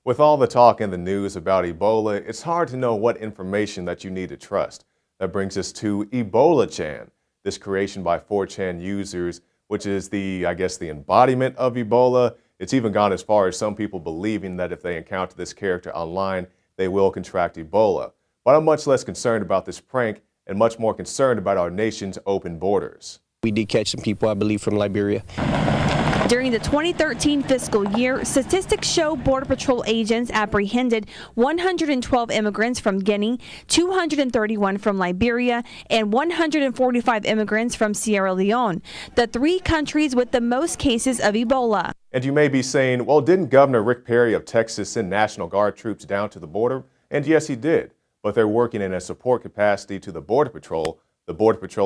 With all the talk in the news about Ebola, it's hard to know what information that you need to trust. That brings us to Ebola-chan, this creation by 4chan users, which is the embodiment of Ebola. It's even gone as far as some people believing that if they encounter this character online, they will contract Ebola. But I'm much less concerned about this prank and much more concerned about our nation's open borders. We did catch some people, I believe, from Liberia. During the 2013 fiscal year, statistics show Border Patrol agents apprehended 112 immigrants from Guinea, 231 from Liberia, and 145 immigrants from Sierra Leone, the three countries with the most cases of Ebola. And you may be saying, well, didn't Governor Rick Perry of Texas send National Guard troops down to the border? And yes, he did, but they're working in a support capacity to the Border Patrol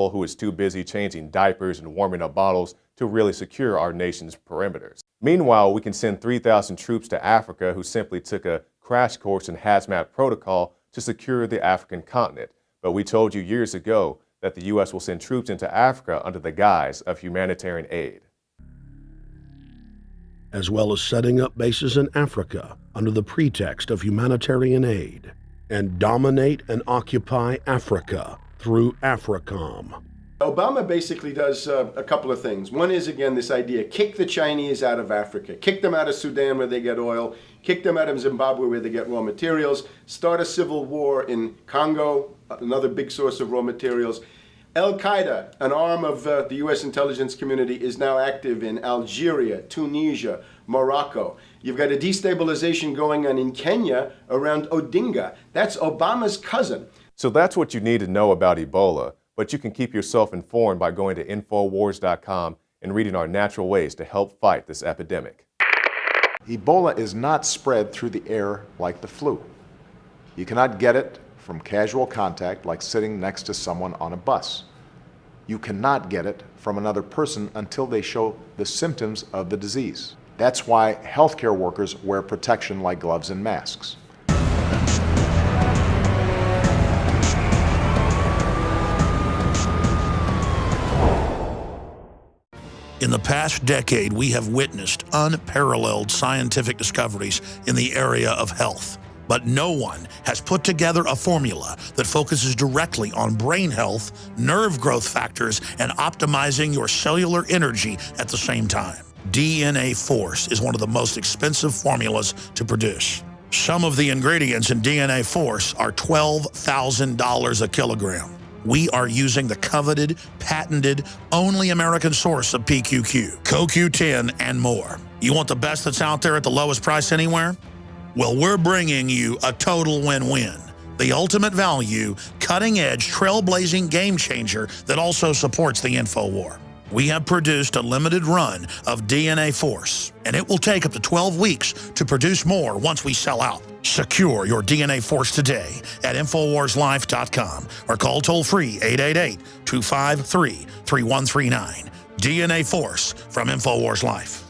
who is too busy changing diapers and warming up bottles to really secure our nation's perimeters. Meanwhile, we can send 3,000 troops to Africa who simply took a crash course in hazmat protocol to secure the African continent. But we told you years ago that the U.S. will send troops into Africa under the guise of humanitarian aid. As well as setting up bases in Africa under the pretext of humanitarian aid, and dominate and occupy Africa through AFRICOM. Obama basically does a couple of things. One is, again, this idea, kick the Chinese out of Africa, kick them out of Sudan where they get oil, kick them out of Zimbabwe where they get raw materials, start a civil war in Congo, another big source of raw materials. Al-Qaeda, an arm of the U.S. intelligence community, is now active in Algeria, Tunisia, Morocco. You've got a destabilization going on in Kenya around Odinga. That's Obama's cousin. So that's what you need to know about Ebola, but you can keep yourself informed by going to Infowars.com and reading our natural ways to help fight this epidemic. Ebola is not spread through the air like the flu. You cannot get it from casual contact like sitting next to someone on a bus. You cannot get it from another person until they show the symptoms of the disease. That's why healthcare workers wear protection like gloves and masks. In the past decade, we have witnessed unparalleled scientific discoveries in the area of health. But no one has put together a formula that focuses directly on brain health, nerve growth factors, and optimizing your cellular energy at the same time. DNA Force is one of the most expensive formulas to produce. Some of the ingredients in DNA Force are $12,000 a kilogram. We are using the coveted, patented, only American source of PQQ, CoQ10, and more. You want the best that's out there at the lowest price anywhere? Well, we're bringing you a total win-win. The ultimate value, cutting-edge, trailblazing game changer that also supports the InfoWar. We have produced a limited run of DNA Force, and it will take up to 12 weeks to produce more once we sell out. Secure your DNA Force today at InfoWarsLife.com or call toll-free 888-253-3139. DNA Force from InfoWars Life.